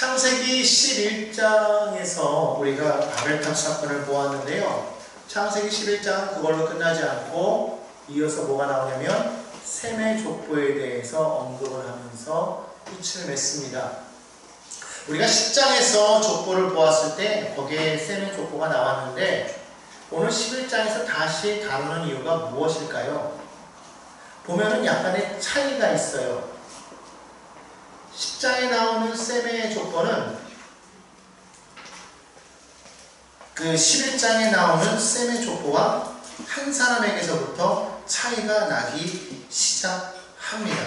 창세기 11장에서 우리가 아벨탑 사건을 보았는데요. 창세기 11장은 그걸로 끝나지 않고 이어서 뭐가 나오냐면 셈의 족보에 대해서 언급을 하면서 끝을 맺습니다. 우리가 10장에서 족보를 보았을 때 거기에 셈의 족보가 나왔는데 오늘 11장에서 다시 다루는 이유가 무엇일까요? 보면은 약간의 차이가 있어요. 10장에 나오는 셈의 족보는 그 11장에 나오는 셈의 족보와 한 사람에게서부터 차이가 나기 시작합니다.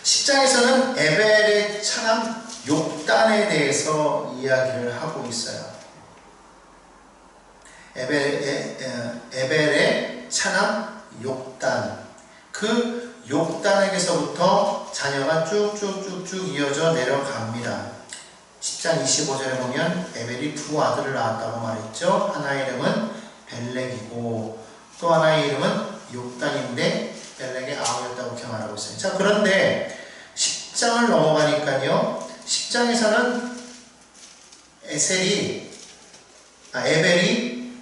10장에서는 에벨의 차남 욕단에 대해서 이야기를 하고 있어요. 에벨의 차남 욕단. 그 욕단에게서부터 자녀가 쭉쭉쭉쭉 이어져 내려갑니다. 10장 25절에 보면 에벨이 두 아들을 낳았다고 말했죠. 하나의 이름은 벨렉이고 또 하나의 이름은 욕단인데 벨렉의 아우였다고 기억하고 있어요. 자, 그런데 10장을 넘어가니까요. 10장에서는 에벨이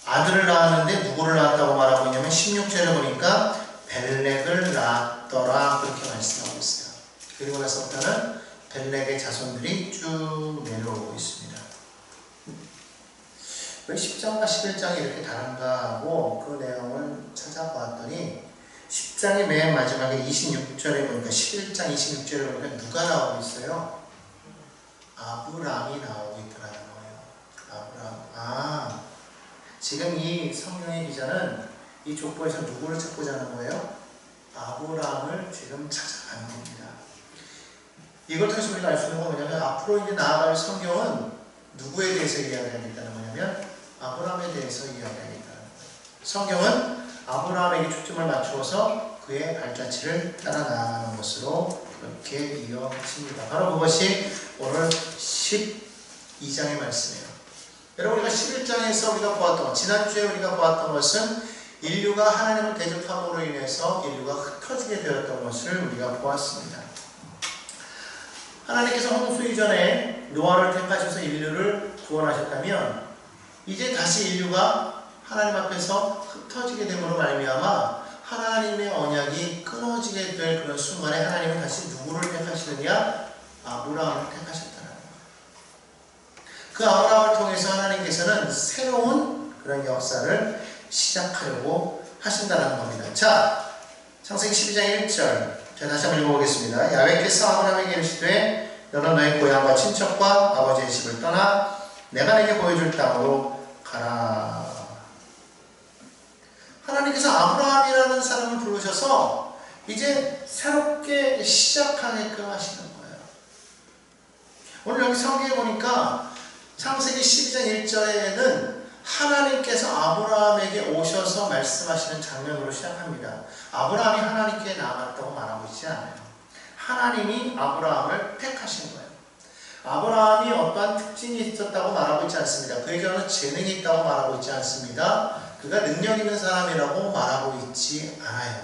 아들을 낳았는데 누구를 낳았다고 말하고 있냐면 16절에 보니까 벨렉을 낳았더라 그렇게 말씀하고 있어요. 그리고 나서부터는 벨렉의 자손들이 쭉 내려오고 있습니다. 왜 10장과 11장이 이렇게 다른가 하고 그 내용을 찾아보았더니 10장의 맨 마지막에 26절에 보니까 11장 26절에 보니까 누가 나오고 있어요? 아브람이 나오고 있더라는 거예요. 아브람. 지금 이 성경의 기자는 이 족보에서 누구를 찾고자 하는 거예요? 아브람을 지금 찾아가는 겁니다. 이걸 통해서 우리가 알 수 있는 건 뭐냐면 앞으로 이제 나아갈 성경은 누구에 대해서 이야기하겠다는 거냐면 아브람에 대해서 이야기하겠다는 거예요. 성경은 아브람에게 초점을 맞추어서 그의 발자취를 따라 나아가는 것으로 그렇게 이어집니다. 바로 그것이 오늘 12장의 말씀이에요. 여러분, 우리가 11장에서 우리가 보았던, 지난주에 우리가 보았던 것은 인류가 하나님을 대적함으로 인해서 인류가 흩어지게 되었던 것을 우리가 보았습니다. 하나님께서 홍수 이전에 노아를 택하셔서 인류를 구원하셨다면 이제 다시 인류가 하나님 앞에서 흩어지게 됨으로 말미암아 하나님의 언약이 끊어지게 될 그런 순간에 하나님은 다시 누구를 택하시느냐? 아브라함을 택하셨다는 거예요. 그 아브라함을 통해서 하나님께서는 새로운 그런 역사를 시작하려고 하신다는 겁니다. 자, 창세기 12장 1절. 자, 다시 한번 읽어보겠습니다. 야훼께서 아브라함에게 이르시되 너는 너의 고향과 친척과 아버지의 집을 떠나 내가 내게 보여줄 땅으로 가라. 하나님께서 아브라함이라는 사람을 부르셔서 이제 새롭게 시작하게끔 하시는 거예요. 오늘 여기 성경에 보니까 창세기 12장 1절에는 하나님께서 아브라함에게 오셔서 말씀하시는 장면으로 시작합니다. 아브라함이 하나님께 나아갔다고 말하고 있지 않아요. 하나님이 아브라함을 택하신 거예요. 아브라함이 어떠한 특징이 있었다고 말하고 있지 않습니다. 그에게 어느 재능이 있다고 말하고 있지 않습니다. 그가 능력 있는 사람이라고 말하고 있지 않아요.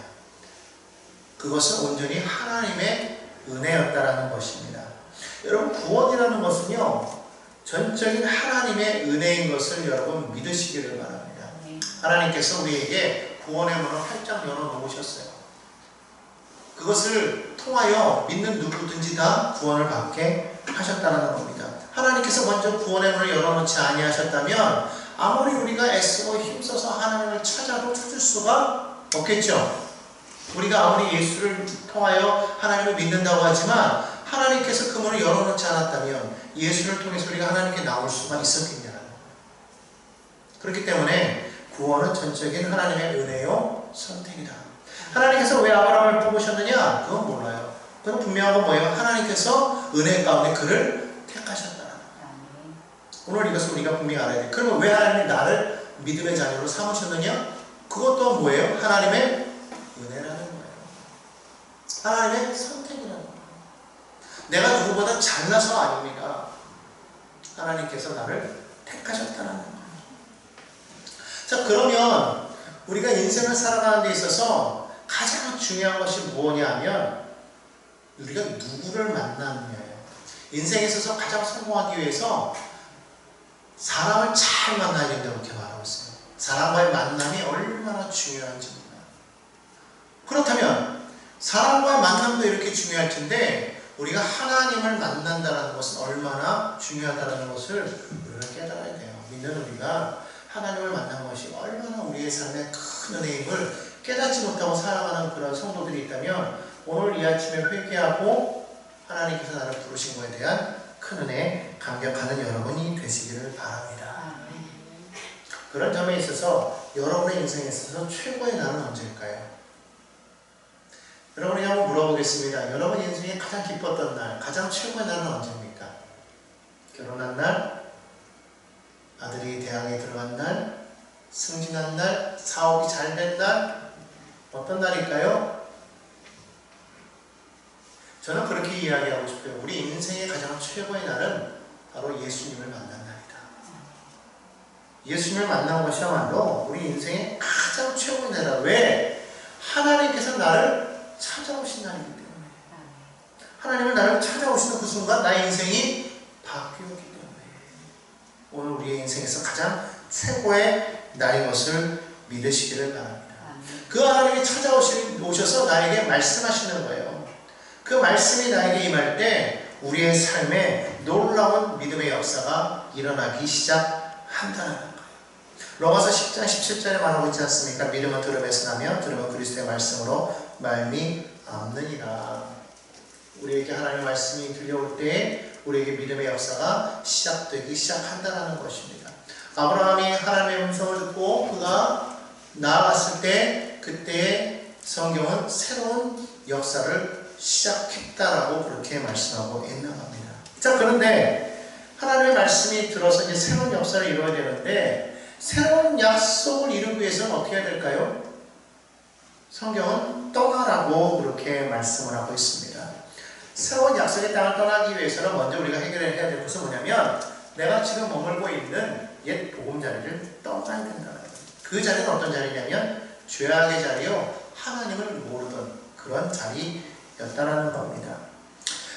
그것은 온전히 하나님의 은혜였다라는 것입니다. 여러분, 구원이라는 것은요, 전적인 하나님의 은혜인 것을 여러분 믿으시기를 바랍니다. 하나님께서 우리에게 구원의 문을 활짝 열어놓으셨어요. 그것을 통하여 믿는 누구든지 다 구원을 받게 하셨다는 겁니다. 하나님께서 먼저 구원의 문을 열어놓지 아니하셨다면 아무리 우리가 애쓰고 힘써서 하나님을 찾아도 찾을 수가 없겠죠. 우리가 아무리 예수를 통하여 하나님을 믿는다고 하지만 하나님께서 그 문을 열어놓지 않았다면 예수를 통해서 우리가 하나님께 나올 수가 있었겠냐는 거예요. 그렇기 때문에 구원은 전적인 하나님의 은혜요 선택이다. 하나님께서 왜 아브라함을 뽑으셨느냐? 그건 몰라요. 그건 분명한 건 뭐예요? 하나님께서 은혜 가운데 그를 택하셨다는 거예요. 오늘 이것을 우리가 분명히 알아야 돼요. 그러면 왜 하나님이 나를 믿음의 자녀로 삼으셨느냐? 그것 또한 뭐예요? 하나님의 은혜라는 거예요. 하나님의 선택이라는 거예요. 내가 누구보다 잘나서 아닙니다. 하나님께서 나를 택하셨다는 거예요. 자, 그러면 우리가 인생을 살아가는 데 있어서 가장 중요한 것이 뭐냐 하면 우리가 누구를 만나느냐예요. 인생에 있어서 가장 성공하기 위해서 사람을 잘 만나야 된다고 이렇게 말하고 있어요. 사람과의 만남이 얼마나 중요한지. 그렇다면 사람과의 만남도 이렇게 중요할 텐데 우리가 하나님을 만난다는 것은 얼마나 중요하다는 것을 우리가 깨달아야 돼요. 믿는 우리가 하나님을 만난 것이 얼마나 우리의 삶에 큰 은혜임을 깨닫지 못하고 살아가는 그런 성도들이 있다면 오늘 이 아침에 회개하고 하나님께서 나를 부르신 것에 대한 큰 은혜에 감격하는 여러분이 되시기를 바랍니다. 그런 점에 있어서 여러분의 인생에 있어서 최고의 날은 언제일까요? 여러분에게 한번 물어보겠습니다. 여러분 인생에 가장 기뻤던 날, 가장 최고의 날은 언제입니까? 결혼한 날, 아들이 대학에 들어간 날, 승진한 날, 사업이 잘 된 날, 어떤 날일까요? 저는 그렇게 이야기하고 싶어요. 우리 인생의 가장 최고의 날은 바로 예수님을 만난 날이다. 예수님을 만난 것이야말로 우리 인생의 가장 최고의 날이다. 왜? 하나님께서 나를 찾아오신 날이기 때문에. 하나님은 나를 찾아오시는 그 순간 나의 인생이 바뀌었기 때문에 오늘 우리의 인생에서 가장 최고의 날인 것을 믿으시기를 바랍니다. 그 하나님이 찾아오셔서 나에게 말씀하시는 거예요. 그 말씀이 나에게 임할 때 우리의 삶에 놀라운 믿음의 역사가 일어나기 시작한다는 거예요. 로마서 10장 17절에 말하고 있지 않습니까? 믿음은 들음에서 나며 들음은 그리스도의 말씀으로 말미암느니라. 우리에게 하나님의 말씀이 들려올 때 우리에게 믿음의 역사가 시작되기 시작한다는 것입니다. 아브라함이 하나님의 음성을 듣고 그가 나아갔을 때 그때의 성경은 새로운 역사를 시작했다라고 그렇게 말씀하고 있는 겁니다. 자, 그런데 하나님의 말씀이 들어서 이제 새로운 역사를 이루어야 되는데 새로운 약속을 이루기 위해서는 어떻게 해야 될까요? 성경은 떠나라고 그렇게 말씀을 하고 있습니다. 새로운 약속의 땅을 떠나기 위해서는 먼저 우리가 해결해야 될 것은 뭐냐면 내가 지금 머물고 있는 옛 보금자리를 떠나야 된다는 거예요. 그 자리는 어떤 자리냐면 죄악의 자리요, 하나님을 모르던 그런 자리였다는 겁니다.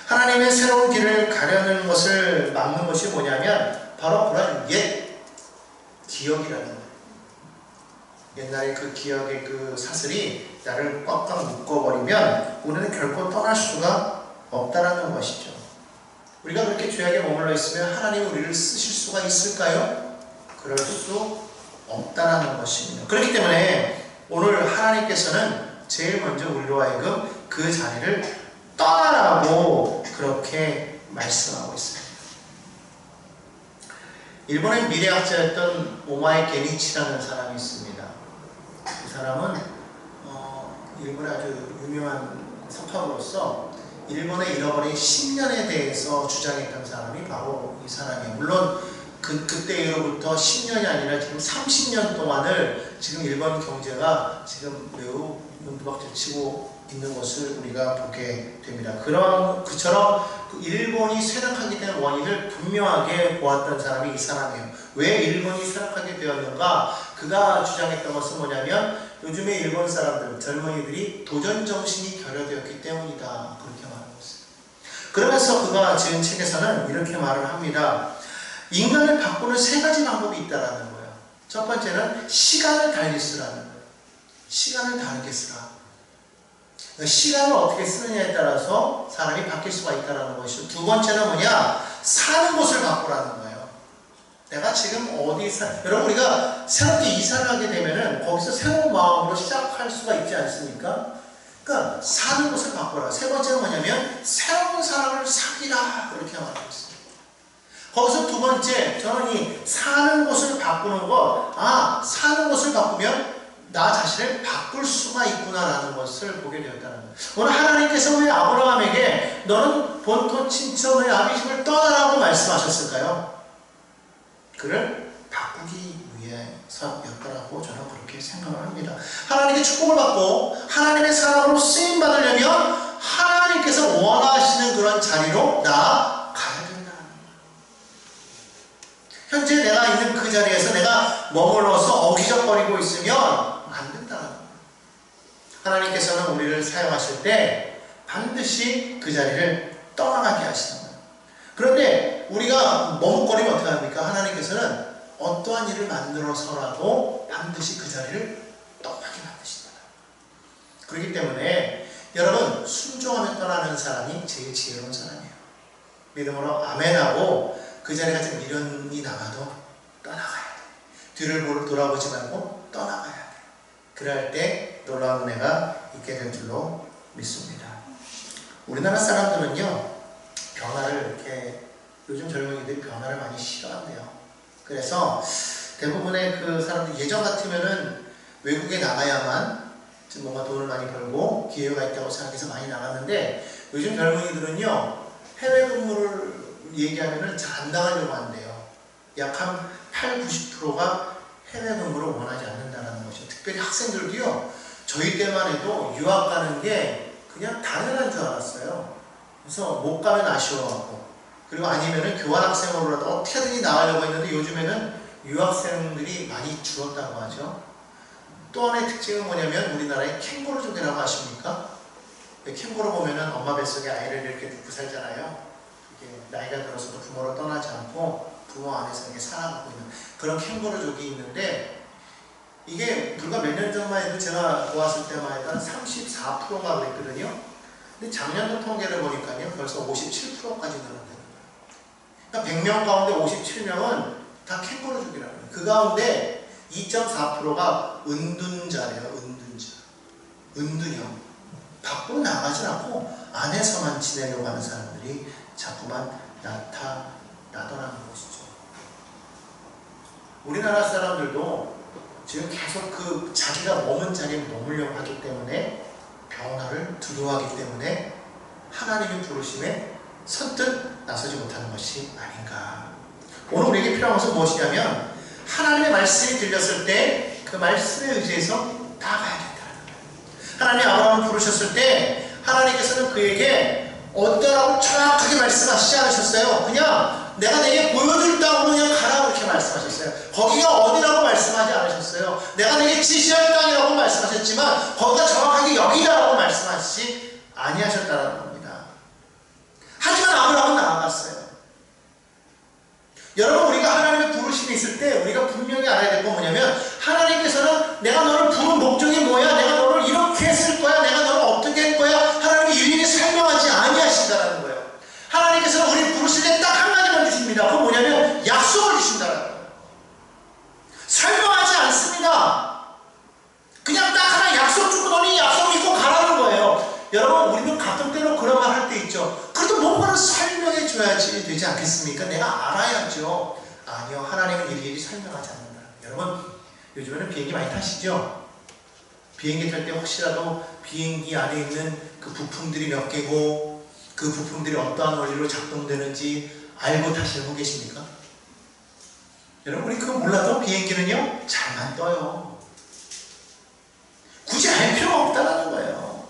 하나님의 새로운 길을 가려는 것을 막는 것이 뭐냐면 바로 그런 옛 기억이라는 거예요. 옛날에 그 기억의 그 사슬이 나를 꽉꽉 묶어버리면 우리는 결코 떠날 수가 없다라는 것이죠. 우리가 그렇게 죄악에 머물러 있으면 하나님이 우리를 쓰실 수가 있을까요? 그럴 수 없다라는 것입니다. 그렇기 때문에 오늘 하나님께서는 제일 먼저 우리로 하여금 그 자리를 떠나라고 그렇게 말씀하고 있습니다. 일본의 미래학자였던 오마에 게니치라는 사람이 있습니다. 이 사람은 일본의 아주 유명한 석학으로서 일본의 잃어버린 10년에 대해서 주장했던 사람이 바로 이 사람이에요. 물론 그때로부터 10년이 아니라 지금 30년 동안을 지금 일본 경제가 지금 매우 눈두박질치고 있는 것을 우리가 보게 됩니다. 그처럼 일본이 쇠락하게 된 원인을 분명하게 보았던 사람이 이 사람이에요. 왜 일본이 쇠락하게 되었는가? 그가 주장했던 것은 뭐냐면 요즘의 일본 사람들, 젊은이들이 도전정신이 결여되었기 때문이다. 그렇게 말하고 있어요. 그러면서 그가 지은 책에서는 이렇게 말을 합니다. 인간을 바꾸는 세 가지 방법이 있다라는 거예요. 첫 번째는 시간을 달리 쓰라는 거예요. 시간을 다르게 쓰라. 시간을 어떻게 쓰느냐에 따라서 사람이 바뀔 수가 있다는 것이죠. 두 번째는 뭐냐? 사는 곳을 바꾸라는 거예요. 내가 지금 여러분 우리가 새롭게 이사를 하게 되면은 거기서 새로운 마음으로 시작할 수가 있지 않습니까? 그러니까 사는 곳을 바꾸라. 세 번째는 뭐냐면 새로운 사람을 사귀라. 그렇게 말하고 있습니다. 거기서 두 번째, 저는 이 사는 곳을 바꾸는 것, 사는 곳을 바꾸면 나 자신을 바꿀 수가 있구나라는 것을 보게 되었다는 거예요. 오늘 하나님께서 왜 아브라함에게 너는 본토 친척 너의 아비집을 떠나라고 말씀하셨을까요? 그를 바꾸기 위해서였다라고 저는 그렇게 생각을 합니다. 하나님께 축복을 받고 하나님의 사람으로 쓰임 받으려면 하나님께서 원하시는 그런 자리로 나아가야 된다는 거예요. 현재 내가 있는 그 자리에서 내가 머물러서 어기적거리고 있으면 안 된다는 거예요. 하나님께서는 우리를 사용하실 때 반드시 그 자리를 떠나가게 하시는 거예요. 그런데 우리가 머뭇거리면 어떻게 합니까? 하나님께서는 어떠한 일을 만들어서라도 반드시 그 자리를 떠나게 만드신다. 그렇기 때문에 여러분, 순종하며 떠나는 사람이 제일 지혜로운 사람이에요. 믿음으로 아멘하고 그 자리가 좀 미련이 남아도 떠나가야 돼. 뒤를 돌아보지 말고 떠나가야 돼. 그럴 때 놀라운 은혜가 있게 될 줄로 믿습니다. 우리나라 사람들은요, 변화를 이렇게, 요즘 젊은이들이 변화를 많이 싫어한대요. 그래서 대부분의 그 사람들, 예전 같으면은 외국에 나가야만 좀 뭔가 돈을 많이 벌고 기회가 있다고 생각해서 많이 나갔는데, 요즘 젊은이들은요, 해외 근무를 얘기하면은 잘 안 나가려고 한대요. 약 한 80~90%가 해외 근무를 원하지 않는다는 것이죠. 특별히 학생들도요, 저희 때만 해도 유학 가는 게 그냥 당연한 줄 알았어요. 그래서 못 가면 아쉬워하고, 그리고 아니면은 교환학생으로라도 어떻게든지 나가려고 했는데, 요즘에는 유학생들이 많이 줄었다고 하죠. 또 하나의 특징은 뭐냐면, 우리나라의 캥거루족이라고 아십니까? 캥거루 보면은 엄마 뱃속에 아이를 이렇게 놓고 살잖아요. 이게 나이가 들어서도 부모를 떠나지 않고 부모 안에서 이렇게 살아가고 있는 그런 캥거루족이 있는데, 이게 불과 몇 년 전만 해도 제가 보았을 때만 해도 한 34%가 그랬거든요. 근데 작년도 통계를 보니까요, 벌써 57%까지 늘어나는 거예요. 그러니까 100명 가운데 57명은 다 캥거루족이라고 해요. 그 가운데 2.4%가 은둔자래요. 은둔형. 밖으로 나가지 않고 안에서만 지내려고 하는 사람들이 자꾸만 나타나더라는 것이죠. 우리나라 사람들도 지금 계속 그 자기가 머문 자리에 머물려고 하기 때문에, 변화를 두려워하기 때문에 하나님의 부르심에 선뜻 나서지 못하는 것이 아닌가. 오늘 우리에게 필요한 것은 무엇이냐면, 하나님의 말씀이 들렸을 때 그 말씀에 의지해서 나아가야 된다는 거예요. 하나님이 아브라함을 부르셨을 때 하나님께서는 그에게 어떠라고 정확하게 말씀하시지 않으셨어요. 그냥 내가 내게 보여줄 땅으로 그냥 가라고 이렇게 말씀하셨어요. 거기가 어디라고 말씀하지 않으셨어요. 내가 내게 지시할 땅이라고 말씀하셨지만 거기가 정확하게 여기다라고 말씀하시지 아니하셨다는 겁니다. 하지만 아브라함은 나아갔어요. 여러분, 우리가 하나님의 부르심이 있을 때 우리가 분명히 알아야 될 건 뭐냐면, 하나님께서는 내가 너를 부른 목적이 뭐야, 내가 너를 이렇게 했을 거야, 내가 너를 어떻게 할 거야, 하나님이 일일이 설명하지 아니하신다는 거예요. 하나님께서는 우리 부르실 때 딱 한 가지만 주십니다. 그건 뭐냐면 약속을 주신다는 거예요. 설명하지 않습니다. 그냥 딱 하나 약속 주고 너는 약속 믿고 가라는 거예요. 여러분, 우리는 가끔 때로 그런 말 할 때 있죠. 그래도 뭔가를 설명해 줘야지 되지 않겠습니까? 내가 알아야죠. 아니요, 하나님은 일일이 설명하지 않는다. 여러분, 요즘에는 비행기 많이 타시죠? 비행기 탈 때 혹시라도 비행기 안에 있는 그 부품들이 몇 개고 그 부품들이 어떠한 원리로 작동되는지 알고 타시는 분 계십니까? 여러분, 우리 그거 몰라도 비행기는요, 잘만 떠요. 굳이 알 필요가 없다는 거예요.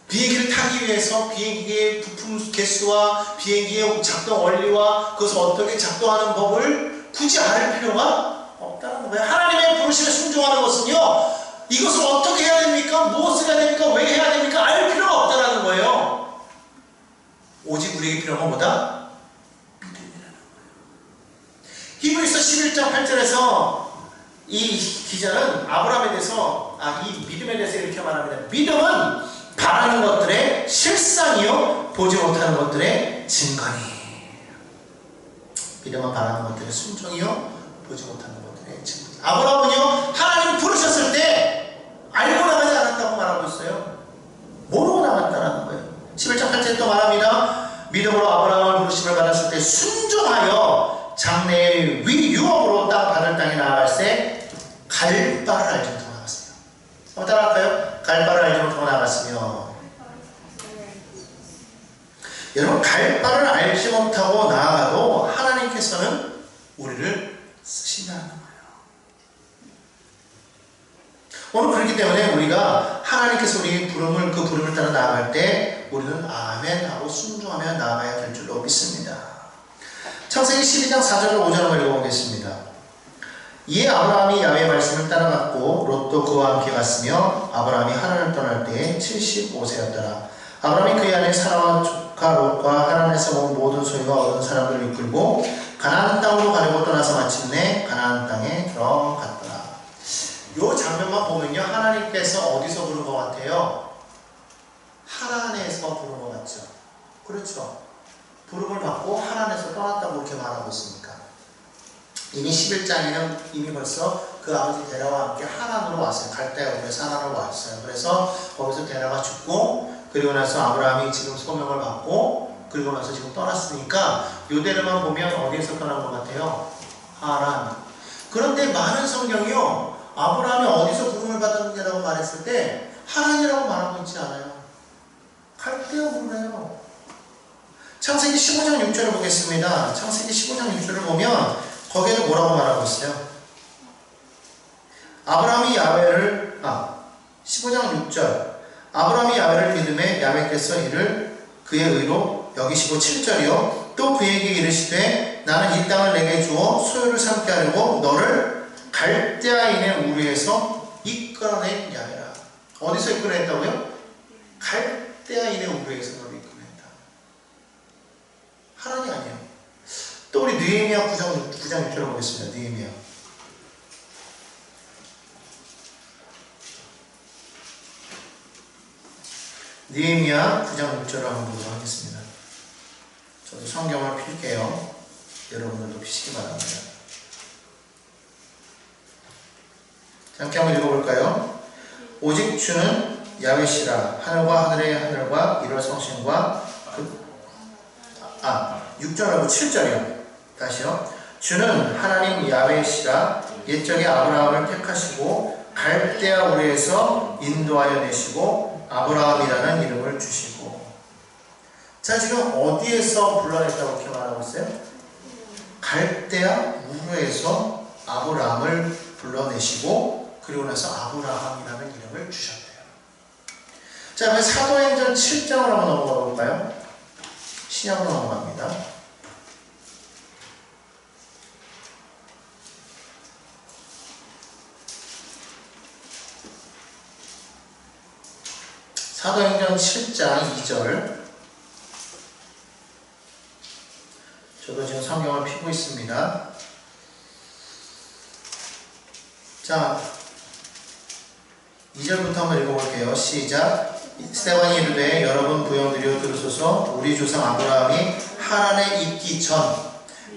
비행기를 타기 위해서 비행기의 부품 개수와 비행기의 작동 원리와 그것을 어떻게 작동하는 법을 굳이 알 필요가 없다는 거예요. 하나님의 부르심에 순종하는 것은요, 이것을 어떻게 해야 됩니까? 무엇을 해야 됩니까? 왜 해야 됩니까? 알 필요가 없다는 거예요. 오직 우리에게 필요한 건 뭐다? 믿음이라는 거예요. 히브리서 11장 8절에서 이 기자는 아브라함에 대해서, 이 믿음에 대해서 이렇게 말합니다. 믿음은 바라는 것들의 실상이요, 보지 못하는 것들의 증거니. 믿음은 바라는 것들의 순종이요, 보지 못하는 것들의 증거니. 아브라함은요, 하나님 부르셨을 때 알고 나가지 않았다고 말하고 있어요. 모르고 나갔다는 거예요. 11장 8절에 또 말합니다. 믿음으로 아브라함을 부르심을 받았을 때 순종하여 장래의 유업으로 받을 땅에 나아갈새 갈바를 알지 못하고 나갔어요. 한번 따라할까요? 갈바를 알지 못하고 나갔으며. 여러분, 갈바를 알지 못하고 나아가도 하나님께서는 우리를 쓰신다는 거예요. 오늘 그렇기 때문에 우리가 하나님께서 우리의 그 부름을 따라 나아갈 때 우리는 아멘하고 순종하며 나아가야 될 줄로 믿습니다. 창세기 12장 4절을 5절을 읽어보겠습니다. 이에 아브라함이 야훼의 말씀을 따라갔고 롯도 그와 함께 갔으며 아브라함이 하란을 떠날 때에 75세였더라. 아브라함이 그의 아내 사라와 조카 롯과 하란에서 모은 모든 소유와 얻은 사람들을 이끌고 가나안 땅으로 가려고 떠나서 마침내 가나안 땅에 들어갔더라. 이 장면만 보면요, 하나님께서 어디서 부른 것 같아요? 하란에서 부른 것 같죠? 그렇죠. 부름을 받고 하란에서 떠났다고 이렇게 말하고 있으니까. 이미 11장에는 이미 벌써 그 아버지 데라와 함께 하란으로 왔어요. 갈대아 우르에서 하란으로 왔어요. 그래서 거기서 데라가 죽고, 그리고 나서 아브라함이 지금 소명을 받고, 그리고 나서 지금 떠났으니까 요 데라만 보면 어디에서 떠난 것 같아요? 하란. 그런데 많은 성경이요, 아브라함이 어디서 부름을 받았느냐라고 말했을 때 하란이라고 말하고 있지 않아요. 갈대아 우르래요. 창세기 15장 6절을 보겠습니다. 창세기 15장 6절을 보면 거기에는 뭐라고 말하고 있어요? 아브라함이 야훼를 15장 6절 아브라함이 야훼를 믿음에 야훼께서 이를 그의 의로 여기시고 7절이요 또 그에게 이르시되 나는 이 땅을 내게 주어 소유를 삼게 하려고 너를 갈대아인의 우르에서 이끌어낸 야훼라. 어디서 이끌어냈다고요? 갈대아인의 우르에서 너를 이끌어냈다. 하란이 아니에요. 또 우리 느헤미야 9장 6절을 보겠습니다. 느헤미야. 느헤미야 9장 6절을 한번 보도록 하겠습니다. 저도 성경을 필게요. 여러분들도 피시기 바랍니다. 잠깐 한번 읽어볼까요? 오직 주는 야훼시라. 하늘과 하늘의 하늘과 이럴 성신과 6절하고 7절이요. 다시요. 주는 하나님 야훼시라. 옛적에 아브라함을 택하시고 갈대아 우르에서 인도하여 내시고 아브라함이라는 이름을 주시고. 자, 지금 어디에서 불러냈다고 이렇게 말하고 있어요? 갈대아 우르에서 아브라함을 불러내시고 그리고 나서 아브라함이라는 이름을 주셨대요. 자, 그럼 사도행전 7장을 한번 넘어가 볼까요? 신약으로 넘어갑니다. 사도행전 7장 2절. 저도 지금 성경을 펴고 있습니다. 자, 2절부터 한번 읽어볼게요. 시작. 스데반이 이르되 여러분 부형들이여 들으소서. 우리 조상 아브라함이 하란에 있기 전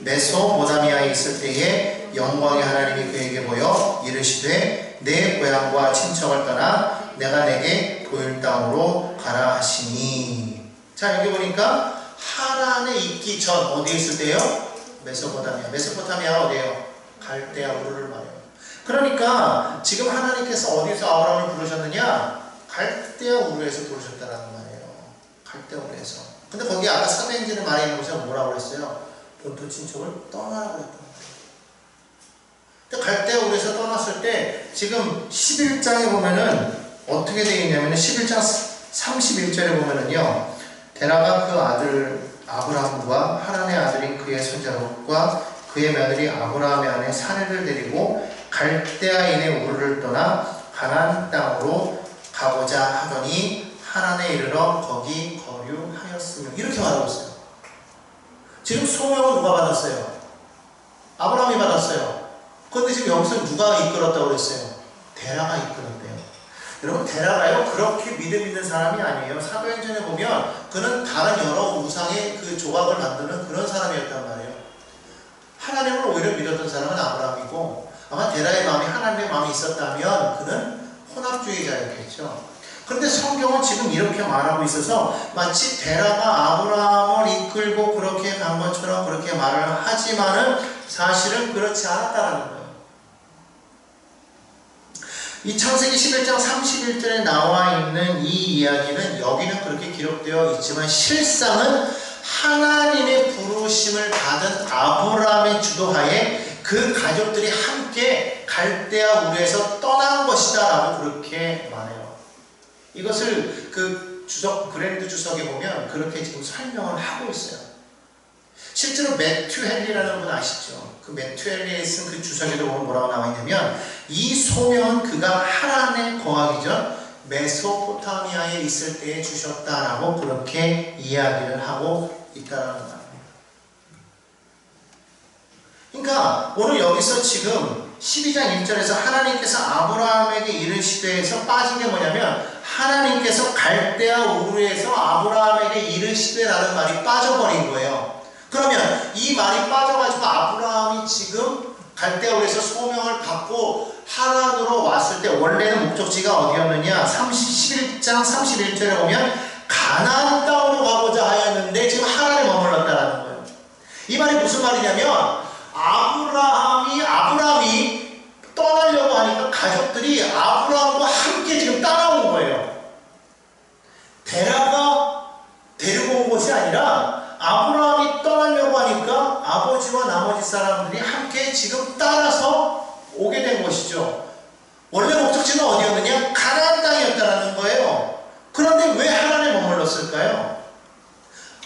메소포타미아에 있을 때에 영광의 하나님이 그에게 보여 이르시되 내 고향과 친척을 떠나 내가 내게 보일 땅으로 가라 하시니. 자, 여기 보니까 하란에 있기 전 어디에 있을 때요? 메소포타미아. 메소포타미아가 어디예요? 갈대아 우르를 말해요. 그러니까 지금 하나님께서 어디서 아브라함을 부르셨느냐? 갈대아 우르에서 부르셨다는 말이에요. 갈대아 우르에서. 근데 거기 아까 사도행전에 말해 있는 곳에 뭐라고 그랬어요? 본토 친척을 떠나라고 했단 말이에요. 근데 갈대아 우르에서 떠났을 때 지금 11장에 보면은 어떻게 되어 있냐면 11장 31절에 보면은요, 데라가 그 아들 아브라함과 하란의 아들인 그의 손자 롯과 그의 며느리 아브라함의 아내 사례를 데리고 갈대아인의 우르를 떠나 가나안 땅으로 가보자 하더니 하란에 이르러 거기 거류하였으며. 이렇게 말하고 있어요. 지금 소명은 누가 받았어요? 아브라함이 받았어요. 그런데 지금 여기서 누가 이끌었다고 그랬어요? 데라가 이끌었대요. 여러분, 데라가요 그렇게 믿음 있는 사람이 아니에요. 사도행전에 보면 그는 다른 여러 우상의 그 조각을 만드는 그런 사람이었단 말이에요. 하나님을 오히려 믿었던 사람은 아브라함이고, 아마 데라의 마음이 하나님의 마음이 있었다면 그는 혼합주의자였겠죠. 그런데 성경은 지금 이렇게 말하고 있어서 마치 데라가 아브라함을 이끌고 그렇게 간 것처럼 그렇게 말을 하지만은 사실은 그렇지 않았다는 거예요. 이 창세기 11장 31절에 나와 있는 이 이야기는 여기는 그렇게 기록되어 있지만 실상은 하나님의 부르심을 받은 아브라함의 주도하에 그 가족들이 함께 갈대아 우르에서 떠난 것이다 라고 그렇게 말해요. 이것을 그 주석, 브랜드 주석에 보면 그렇게 지금 설명을 하고 있어요. 실제로 매튜 헨리라는 분 아시죠? 그 매튜 헨리에 쓴 그 주석에도 보면 뭐라고 나와 있냐면 이 소명은 그가 하란에 거하기 전 메소포타미아에 있을 때에 주셨다라고 그렇게 이야기를 하고 있다라는 겁니다. 그러니까 오늘 여기서 지금 12장 1절에서 하나님께서 아브라함에게 이르시되에서 빠진 게 뭐냐면 하나님께서 갈대아 우르에서 아브라함에게 이르시되라는 말이 빠져버린 거예요. 그러면 이 말이 빠져가지고 아브라함이 지금 갈대아 우르에서 소명을 받고 하란으로 왔을 때 원래는 목적지가 어디였느냐? 11장 31절에 보면 가나안 땅으로 가고자 하였는데 지금 하란에 머물렀다라는 거예요. 이 말이 무슨 말이냐면 아브라함이 떠나려고 하니까 가족들이 아브라함과 함께 지금 따라온 거예요. 데라가 데리고 온 것이 아니라 아브라함이 떠나려고 하니까 아버지와 나머지 사람들이 함께 지금 따라서 오게 된 것이죠. 원래 목적지는 어디였느냐? 가나안 땅이었다는 거예요. 그런데 왜 하란에 머물렀을까요?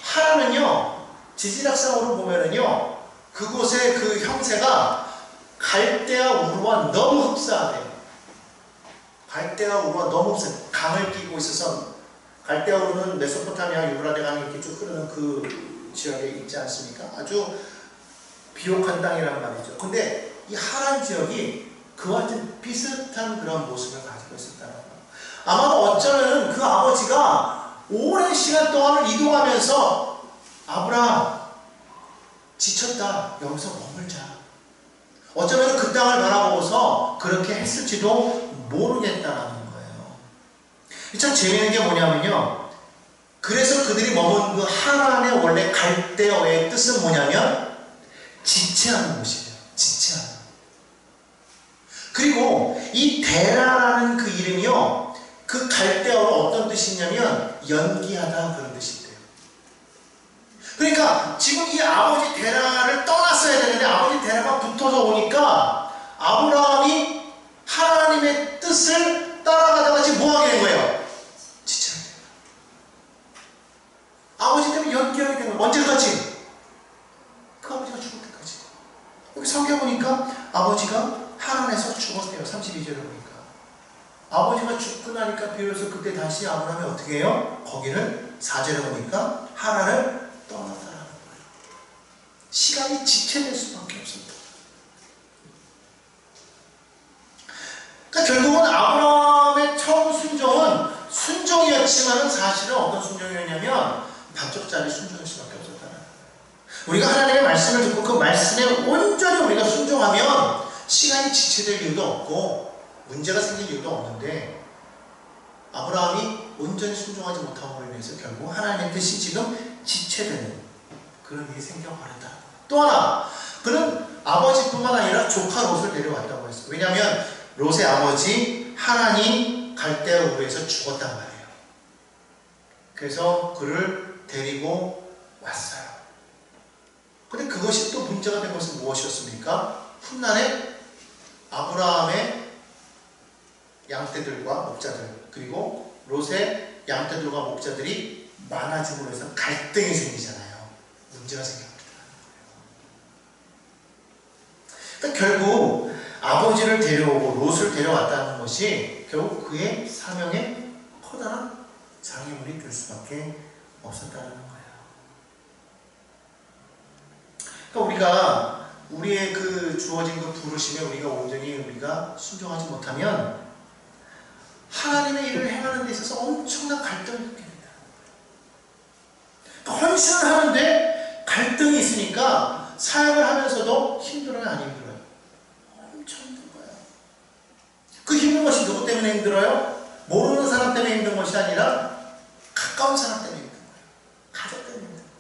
하란은요, 지질학상으로 보면은요, 그곳의 그 형태가 갈대아 우르와 너무 흡사해요. 갈대아 우르와 너무 흡사해요. 강을 끼고 있어서 갈대아 우르는 메소포타미아 유브라데 강이 이렇게 쭉 흐르는 그 지역에 있지 않습니까? 아주 비옥한 땅이란 말이죠. 근데 이 하란 지역이 그와 같은 비슷한 그런 모습을 가지고 있었다는 거예요. 아마 어쩌면 그 아버지가 오랜 시간 동안을 이동하면서 아브라함 지쳤다. 여기서 머물자. 어쩌면 그 땅을 바라보고서 그렇게 했을지도 모르겠다라는 거예요. 참 재미있는 게 뭐냐면요. 그래서 그들이 머문 그 하란의 원래 갈대어의 뜻은 뭐냐면 지체하는 곳이에요. 지체하는. 그리고 이 데라라는 그 이름이요. 그 갈대어로 어떤 뜻이냐면 연기하다 그런 뜻이에요. 그러니까 지금 이 아버지 데라를 떠났어야 되는데 아버지 데라가 붙어서 오니까 아브라함이 하나님의 뜻을 따라가다가 지금 뭐하게 된 거예요? 지쳐야 돼요. 아버지 때문에 연기하게 된 거예요. 언제까지? 그 아버지가 죽을 때까지. 여기 성경 보니까 아버지가 하란에서 죽었대요. 32절에 보니까. 아버지가 죽고 나니까 비로소 그때 다시 아브라함이 어떻게 해요? 거기를 4절에 보니까 하란을 떠났다라는 거예요. 시간이 지체될 수밖에 없습니다. 그러니까 결국은 아브라함의 처음 순종은 순종이었지만 사실은 어떤 순종이었냐면 반쪽짜리 순종일 수밖에 없었다는 거예요. 우리가 하나님의 말씀을 듣고 그 말씀에 온전히 우리가 순종하면 시간이 지체될 이유도 없고 문제가 생길 이유도 없는데 아브라함이 온전히 순종하지 못함으로 인해서 결국 하나님의 뜻이 지금 지체되는 그런 일이 생겨버렸다. 또 하나, 그는 아버지뿐만 아니라 조카 롯을 데려왔다고 했어요. 왜냐하면 롯의 아버지 하란이 갈대아 우르에서 죽었단 말이에요. 그래서 그를 데리고 왔어요. 근데 그것이 또 문제가 된 것은 무엇이었습니까? 훗날에 아브라함의 양떼들과 목자들 그리고 롯의 양떼들과 목자들이 많아짐으로 해서 갈등이 생기잖아요. 문제가 생깁니다. 그러니까 결국 아버지를 데려오고 롯을 데려왔다는 것이 결국 그의 사명에 커다란 장애물이 될 수밖에 없었다는 거예요. 그러니까 우리가 우리의 그 주어진 그 부르심에 우리가 온전히 우리가 순종하지 못하면 하나님의 일을 행하는 데 있어서 엄청난 갈등을 겪게 된다. 그러니까 헌신을 하는데 갈등이 있으니까 사역을 하면서도 힘들어요, 안 힘들어요? 엄청 힘든 거예요. 그 힘든 것이 누구 때문에 힘들어요? 모르는 사람 때문에 힘든 것이 아니라 가까운 사람 때문에 힘든 거예요. 가족 때문에 힘든 거예요.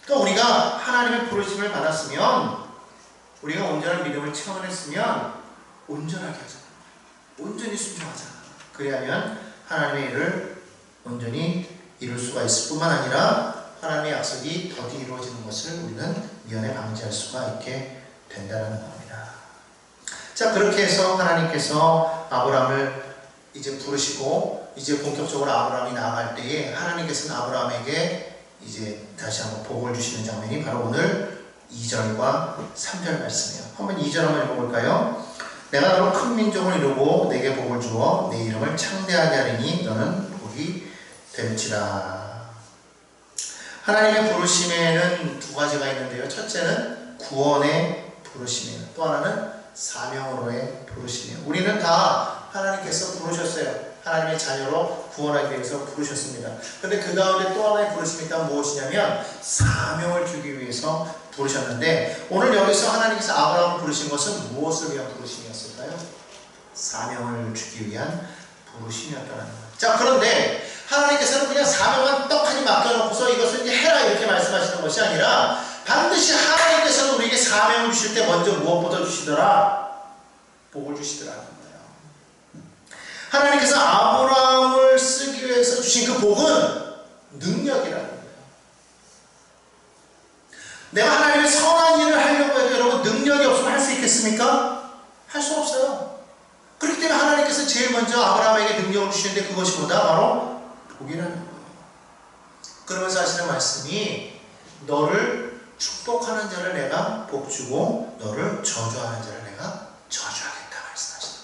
그러니까 우리가 하나님의 부르심을 받았으면 우리가 온전한 믿음을 체험했으면 온전하게 하자. 온전히 순종하자. 그래야면 하나님의 일을 온전히 이룰 수가 있을 뿐만 아니라 하나님의 약속이 더디 이루어지는 것을 우리는 미연에 방지할 수가 있게 된다는 겁니다. 자, 그렇게 해서 하나님께서 아브라함을 이제 부르시고 이제 본격적으로 아브라함이 나아갈 때에 하나님께서는 아브라함에게 이제 다시 한번 복을 주시는 장면이 바로 오늘 2절과 3절 말씀이에요. 한번 2절 한번 읽어볼까요? 내가 너로 큰 민족을 이루고 내게 복을 주어 내 이름을 창대하게 하리니 너는 복이 될지라. 하나님의 부르심에는 두 가지가 있는데요. 첫째는 구원의 부르심이에요. 또 하나는 사명으로의 부르심이에요. 우리는 다 하나님께서 부르셨어요. 하나님의 자녀로 구원하기 위해서 부르셨습니다. 그런데 그 가운데 또 하나의 부르심이 있다면 무엇이냐면 사명을 주기 위해서 부르셨는데, 오늘 여기서 하나님께서 아브라함을 부르신 것은 무엇을 위한 부르심이었을까요? 사명을 주기 위한 부르심이었다는 거예요. 자, 그런데 하나님께서는 그냥 사명만 떡하니 맡겨놓고서 이것을 이제 해라 이렇게 말씀하시는 것이 아니라, 반드시 하나님께서는 우리에게 사명을 주실 때 먼저 무엇보다 주시더라? 복을 주시더라는 거예요. 하나님께서 아브라함을 쓰기 위해서 주신 그 복은 능력이라는 거예요. 내가 하나님의 선한 일을 하려고 해도 여러분 능력이 없으면 할 수 있겠습니까? 할 수 없어요. 그렇기 때문에 하나님께서 제일 먼저 아브라함에게 능력을 주시는데 그것이 뭐다? 바로 복이라는 거예요. 그러면서 하시는 말씀이 너를 축복하는 자를 내가 복주고 너를 저주하는 자를 내가 저주하겠다 말씀하시는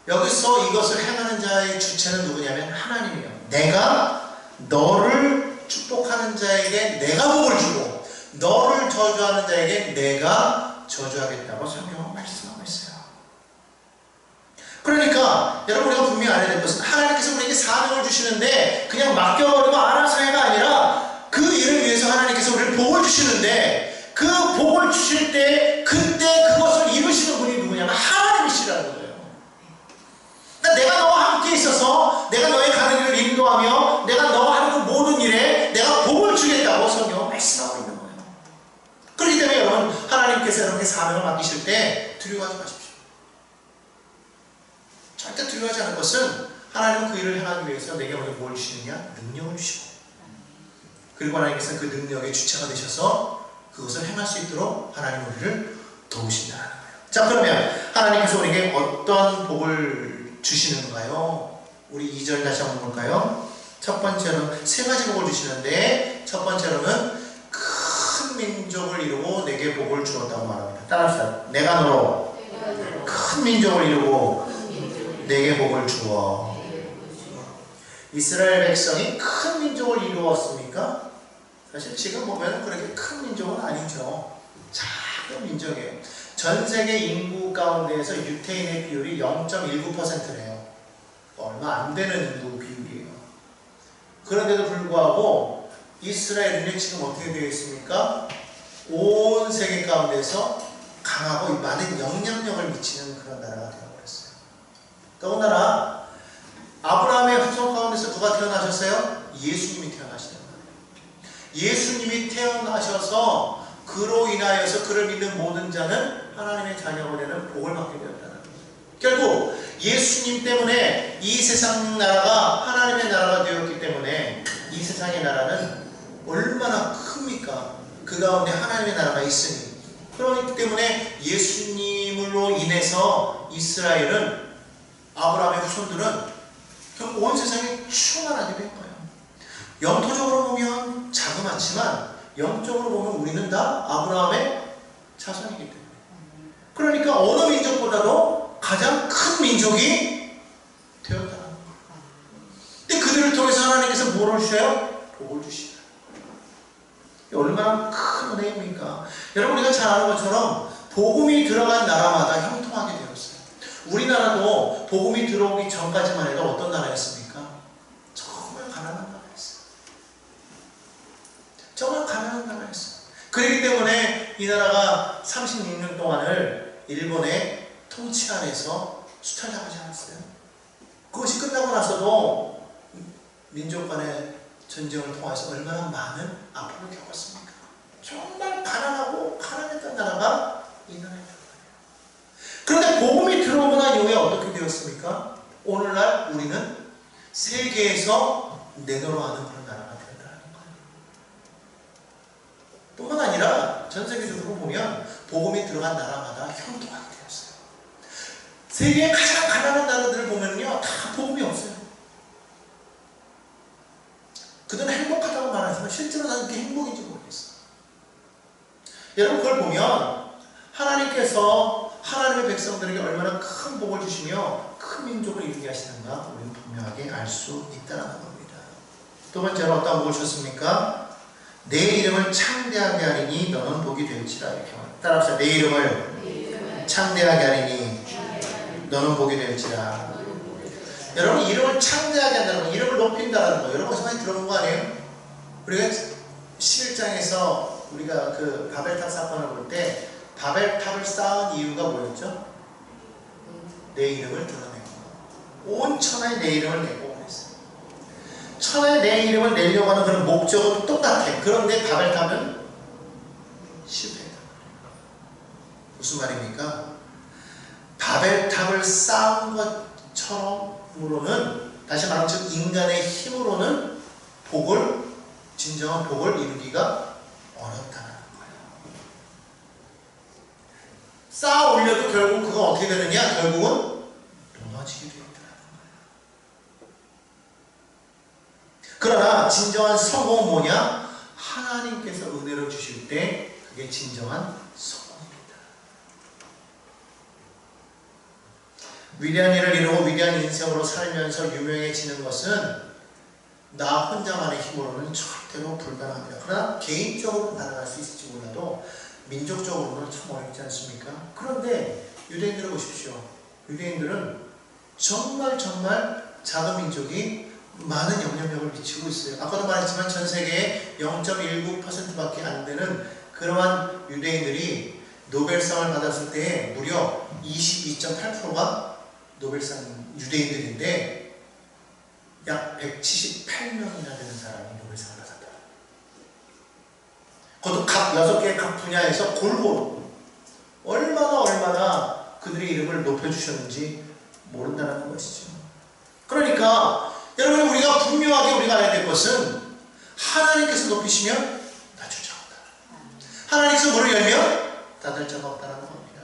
거예요. 여기서 이것을 행하는 자의 주체는 누구냐면 하나님이에요. 내가 너를 축복하는 자에게 내가 복을 주고 너를 저주하는 자에게 내가 저주하겠다고 성경은 말씀하고 있어요. 그러니까 여러분, 우리가 분명히 알아야 될 것은 하나님께서 우리에게 사명을 주시는데 그냥 맡겨버리고 알아서 해가 아니라 그 일을 위해서 하나님께서 우리를 복을 주시는데, 그 복을 주실 때 그때 그것을 이루시는 분이 누구냐면 하나님이시라는 거예요. 그러니까 내가 너와 함께 있어서 내가 너의 가는 길을 인도하며 내가 너와 하는 그 모든 일에 내가 복을 주겠다고 성경은 말씀하고 있는 거예요. 그렇기 때문에 여러분, 하나님께서 이렇게 사명을 맡기실 때 두려워하지 마십시오. 절대 두려워하지 않을 것은 하나님은 그 일을 행하기 위해서 내게 먼저 뭘 주시느냐? 능력을 주시고, 그리고 하나님께서 그 능력의 주체가 되셔서 그것을 행할 수 있도록 하나님 우리를 도우신다는 거예요. 자, 그러면 하나님께서 우리에게 어떤 복을 주시는가요? 우리 2절 다시 한번 볼까요? 첫 번째로 세 가지 복을 주시는데, 첫 번째로는 큰 민족을 이루고 내게 복을 주었다고 말합니다. 따라합시다. 내가 너로 큰 민족을 이루고 내게 복을 주어. 이스라엘 백성이 큰 민족을 이루었습니까? 사실 지금 보면 그렇게 큰 민족은 아니죠. 작은 민족이에요. 전 세계 인구 가운데에서 유태인의 비율이 0.19%래요. 얼마 안 되는 인구 비율이에요. 그런데도 불구하고 이스라엘은 지금 어떻게 되어 있습니까? 온 세계 가운데서 강하고 많은 영향력을 미치는 그런 나라가 되어버렸어요. 더군다나 아브라함의 후손 가운데서 누가 태어나셨어요? 예수님이 태어나시는 거예요. 예수님이 태어나셔서 그로 인하여서 그를 믿는 모든 자는 하나님의 자녀가 되는 복을 받게 되었다는 거예요. 결국 예수님 때문에 이 세상 나라가 하나님의 나라가 되었기 때문에 이 세상의 나라는 얼마나 큽니까? 그 가운데 하나님의 나라가 있으니. 그렇기 때문에 예수님으로 인해서 이스라엘은, 아브라함의 후손들은 결국 온 세상에 충만하게 된 거예요. 영토적으로 보면 자그맣지만 영적으로 보면 우리는 다 아브라함의 자손이기 때문에, 그러니까 어느 민족보다도 가장 큰 민족이 되었다는 거예요. 근데 그들을 통해서 하나님께서 뭐를 주셔요? 복을 주시다. 얼마나 큰 은혜입니까? 여러분, 우리가 잘 아는 것처럼 복음이 들어간 나라마다 형통하게 되었어요. 우리나라도 복음이 들어오기 전까지만 해도 어떤 나라였습니까? 정말 가난한 나라였어요. 정말 가난한 나라였어요. 그렇기 때문에 이 나라가 36년 동안을 일본의 통치 안에서 수탈당하지 않았어요. 그것이 끝나고 나서도 민족 간의 전쟁을 통해서 얼마나 많은 아픔을 겪었습니까? 정말 가난하고 가난했던 나라가 이 나라였어요. 그런데 복음이 들어오고 난 이후에 어떻게 되었습니까? 오늘날 우리는 세계에서 내놓으라는 그런 나라가 되었다는 거예요. 뿐만 아니라 전 세계적으로 보면 복음이 들어간 나라마다 형통하게 되었어요. 세계의 가장 가난한 나라들을 보면요, 다 복음이 없어요. 그들은 행복하다고 말하지만 실제로 나는 그게 행복인지 모르겠어. 여러분 그걸 보면 하나님께서 하나님의 백성들에게 얼마나 큰 복을 주시며 큰 민족을 이루게 하시는가 우리는 분명하게 알 수 있다는 겁니다. 두 번째로 어떤 복을 주셨습니까? 내 이름을 창대하게 하리니 너는 복이 될지라. 이렇게 말합니다. 따라합시다. 내 이름을 창대하게 하리니 너는 복이 될지라. 여러분 이름을 창대하게 한다는 거, 이름을 높인다는 거, 여러분 어디서 많이 들어본 거 아니에요? 우리가 11장에서 우리가 그 바벨탑 사건을 볼 때 바벨탑을 쌓은 이유가 뭐였죠? 내 이름을 드러내고 온 천하에 내 이름을 내고 그랬어요. 천하에 내 이름을 내려고 하는 그런 목적은 똑같아. 그런데 바벨탑은 실패했다. 무슨 말입니까? 바벨탑을 쌓은 것처럼으로는, 다시 말하면 즉 인간의 힘으로는 진정한 복을 이루기가 어렵다는 거예요. 쌓아 올려도 결국 그거 어떻게 되느냐? 결국은 무너지게 되어 있다는 거예요. 그러나 진정한 성공은 뭐냐? 하나님께서 은혜를 주실 때 그게 진정한 성공입니다. 위대한 일을 이루고 위대한 인생으로 살면서 유명해지는 것은 나 혼자만의 힘으로는 절대로 불가능합니다. 그러나 개인적으로 가능할 수 있을지 몰라도 민족적으로는 참 어렵지 않습니까? 그런데 유대인들을 보십시오. 유대인들은 정말 작은 민족이 많은 영향력을 미치고 있어요. 아까도 말했지만 전 세계의 0.19%밖에 안 되는 그러한 유대인들이 노벨상을 받았을 때 무려 22.8%가 노벨상 유대인들인데 약 178명이나 되는 사람이 노벨상을 받았다. 그것도 각 6개 각 분야에서 골고루 얼마나 그들의 이름을 높여주셨는지 모른다는 것이죠. 그러니까 여러분 우리가 분명하게 우리가 알아야 될 것은 하나님께서 높이시면 낮출 자가 없다. 하나님께서 문을 열면 닫을 자가 없다는 겁니다.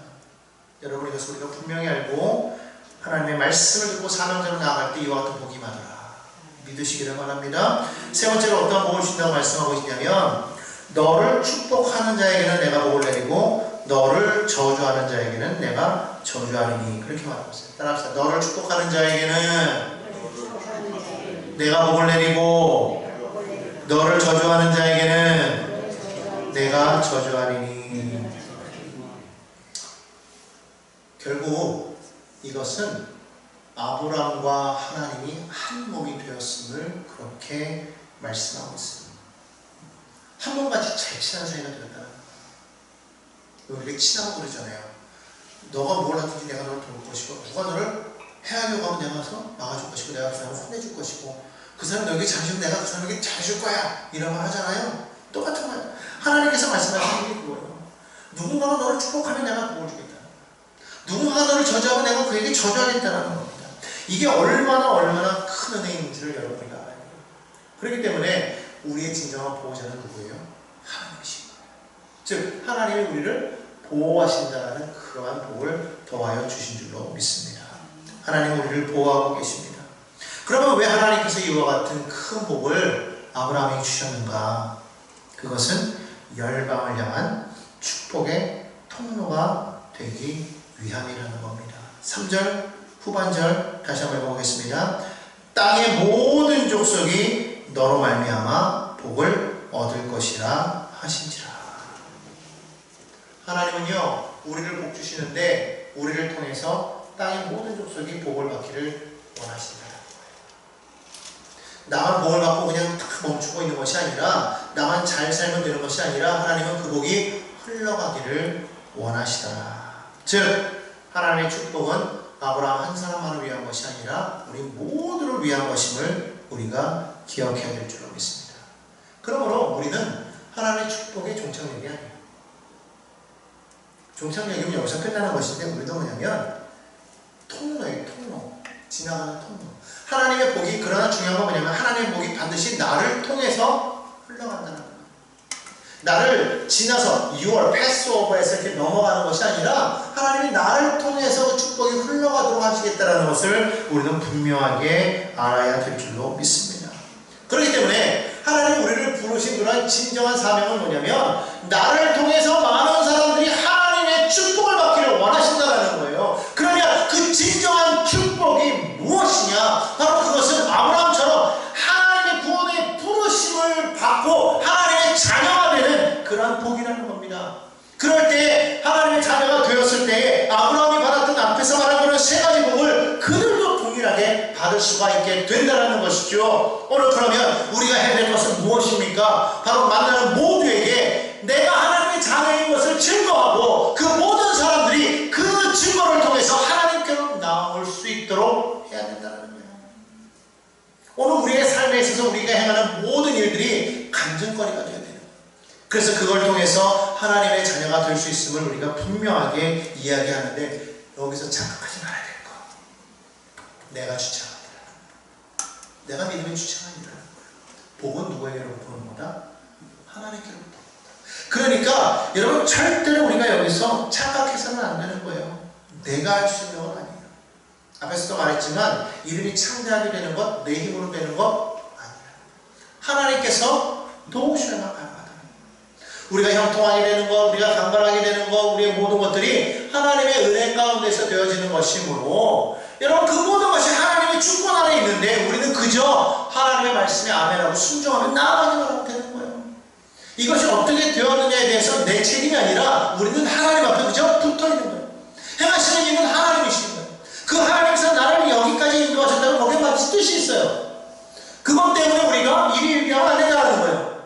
여러분 이것을 우리가 분명히 알고 하나님의 말씀을 듣고 사명자로 나아갈 때 이와 같은 복이 많으라 믿으시기를 바랍니다. 세 번째로 어떤 복을 주신다고 말씀하고 있냐면 너를 축복하는 자에게는 내가 복을 내리고 너를 저주하는 자에게는 내가 저주하리니 그렇게 말하고 있어요. 따라합시다. 너를 축복하는 자에게는 내가 복을 내리고 너를 저주하는 자에게는 내가 저주하리니. 결국 이것은 아브라함과 하나님이 한 몸이 되었음을 그렇게 말씀하고 있습니다. 한 몸같이 잘 친한 사이가 되었다. 우리가 친하고 그러잖아요. 너가 뭘 하든지 내가 너를 도울 것이고 누가 너를 해하려고 하면 내가 가서 막아줄 것이고 내가 그 사람을 혼내줄 것이고 그 사람 너에게 잘해주면 내가 그 사람에게 잘해줄 거야 이런 말 하잖아요. 똑같은 말. 하나님께서 말씀하시는 게 그거예요. 누군가가 너를 축복하면 내가 복을 주겠다. 누군가가 너를 저주하면 내가 그에게 저주하겠다는 겁니다. 이게 얼마나 큰 은혜인지를 여러분이 알아야 돼요. 그렇기 때문에 우리의 진정한 보호자는 누구예요? 하나님이신 거예요. 즉 하나님이 우리를 보호하신다는 그러한 복을 더하여 주신 줄로 믿습니다. 하나님은 우리를 보호하고 계십니다. 그러면 왜 하나님께서 이와 같은 큰 복을 아브라함에게 주셨는가? 그것은 열방을 향한 축복의 통로가 되기 위함이라는 겁니다. 3절 후반절 다시 한번 읽어보겠습니다. 땅의 모든 족속이 너로 말미암아 복을 얻을 것이라 하신지라. 하나님은요 우리를 복 주시는데 우리를 통해서 땅의 모든 족속이 복을 받기를 원하신다는 거예요. 나만 복을 받고 그냥 딱 멈추고 있는 것이 아니라 나만 잘 살면 되는 것이 아니라 하나님은 그 복이 흘러가기를 원하시더라. 즉 하나님의 축복은 아브라함 한 사람만을 위한 것이 아니라 우리 모두를 위한 것임을 우리가 기억해야 될 줄로 믿습니다. 그러므로 우리는 하나님의 축복의 종착역이 아니에요. 종착역이면 여기서 끝나는 것인데 우리도 뭐냐면 통로예요. 통로. 지나가는 통로. 하나님의 복이 그러나 중요한 건 뭐냐면 하나님의 복이 반드시 나를 통해서 흘러간다는 거예요. 나를 지나서 6월 패스오버에서 이렇게 넘어가는 것이 아니라 하나님이 나를 통해서 그 축복이 흘러가도록 하시겠다는 것을 우리는 분명하게 알아야 될 줄로 믿습니다. 그렇기 때문에 하나님이 우리를 교회의 진정한 사명은 뭐냐면 나를 통해서 많은 사람들이 하나님의 축복을 받기를 원하신다는 거예요. 그러면 그 진정한 축복이 무엇이냐? 바로 그것은 아브라함처럼 하나님의 구원의 부르심을 받고 하나님의 자녀가 되는 그러한 복이라는 겁니다. 그럴 때 하나님의 자녀가 되었을 때 아브라함이 받았던 앞에서 말한 그런 세 가지 복을 그들도 동일하게 받을 수가 있게 된다는 것이죠. 오늘 그러면 우리가 해야 될 것은 무엇입니까? 바로 만나는 모두에게 내가 하나님의 자녀인 것을 증거하고 그 모든 사람들이 그 증거를 통해서 하나님께로 나올 수 있도록 해야 된다는 거예요. 오늘 우리의 삶에 있어서 우리가 행하는 모든 일들이 간증거리가 되어야 돼요. 그래서 그걸 통해서 하나님의 자녀가 될 수 있음을 우리가 분명하게 이야기하는데 여기서 착각하지 말아야 될 거. 내가 주창하니라. 내가 믿음의 주창하니라. 복은 누구에게로부터 오는 거다? 하나님께로부터 오는 거다. 그러니까 여러분 절대로 우리가 여기서 착각해서는 안 되는 거예요. 내가 할 수 있는 건 아니에요. 앞에서도 말했지만 이름이 창대하게 되는 것, 내 힘으로 되는 것 아니라 하나님께서 도우시면 가능하다. 우리가 형통하게 되는 것, 우리가 강건하게 되는 것, 우리의 모든 것들이 하나님의 은혜 가운데서 되어지는 것이므로 여러분 그 모든 것이 하나님의 주권 안에 있는데 우리는 그저 하나님의 말씀에 아멘하고 순종하면 나아가기만 하면 되는 거예요. 이것이 어떻게 되었느냐에 대해서 내 책임이 아니라 우리는 하나님 앞에 그저 붙어있는 거예요. 행하시는 일은 하나님이시는 거예요. 그 하나님께서 나를 여기까지 인도하셨다면 거기에 마치 뜻이 있어요. 그것 때문에 우리가 일이 일비하면 안 된다는 거예요.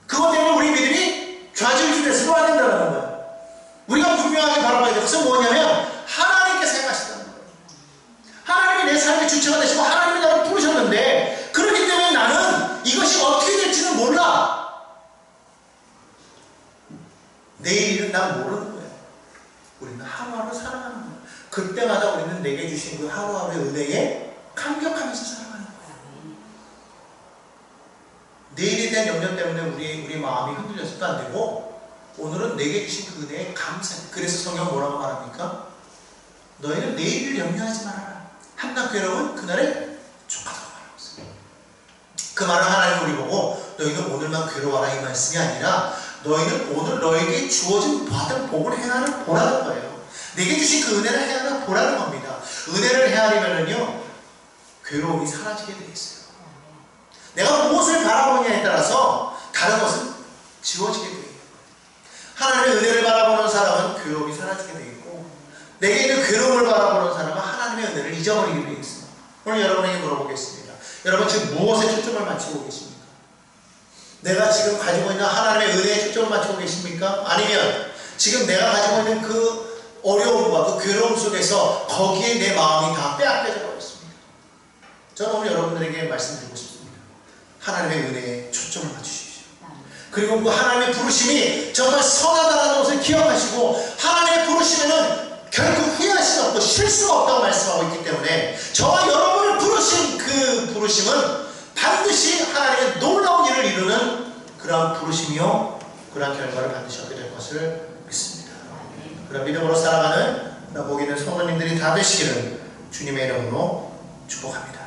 그것 때문에 우리 믿음이 좌질주돼서도 안 된다는 거예요. 우리가 분명하게 바라봐야 될 것은 뭐냐면 하나님께서 행하신다는 거예요. 하나님이 내 삶의 주체가 되시고 하나님이 나를 부르셨는데 그렇기 때문에 나는 이것이 어떻게 될지는 몰라. 내일 일은 난 모르는 거예요. 우리는 하루하루 살아가는 거예요. 그때마다 우리는 내게 주신 그 하루하루의 은혜에 감격하면서 살아가는 거예요. 내일에 대한 염려 때문에 우리 마음이 흔들려서도 안 되고 오늘은 내게 주신 그 은혜에 감사해. 그래서 성경 뭐라고 말합니까? 너희는 내일을 염려하지 말아라. 한낱 괴로운 그날에 족하다고 말하고 있어요. 그 말은 하나님 우리 보고 너희는 오늘만 괴로워라 이 말씀이 아니라 너희는 오늘 너에게 주어진 받은 복을 행하는 보라는 거예요. 내게 주신 그 은혜를 행하는 보라는 겁니다. 은혜를 헤아리면은요 괴로움이 사라지게 되어 있어요. 내가 무엇을 바라보느냐에 따라서 다른 것은 지워지게 되어 있는 거예요. 하나님의 은혜를 바라보는 사람은 괴로움이 사라지게 되어 있고 내게 있는 괴로움을 바라보는 사람은 하나님의 은혜를 잊어버리게 되어 있습니다. 오늘 여러분에게 물어보겠습니다. 여러분 지금 무엇에 초점을 맞추고 계십니까? 내가 지금 가지고 있는 하나님의 은혜에 초점을 맞추고 계십니까? 아니면 지금 내가 가지고 있는 그 어려움과 그 괴로움 속에서 거기에 내 마음이 다 빼앗겨져 버렸습니다. 저는 오늘 여러분들에게 말씀드리고 싶습니다. 하나님의 은혜에 초점을 맞추십시오. 그리고 그 하나님의 부르심이 정말 선하다는 것을 기억하시고 하나님의 부르심에는 결코 후회할 수 없고 실수가 없다고 말씀하고 있기 때문에 저와 여러분을 부르신 그 부르심은 반드시 하나님의 놀라운 일을 이루는 그러한 부르심이요 그러한 결과를 반드시 얻게 될 것을 믿습니다. 그런 믿음으로 살아가는 복 있는 성도님들이 다 되시기를 주님의 이름으로 축복합니다.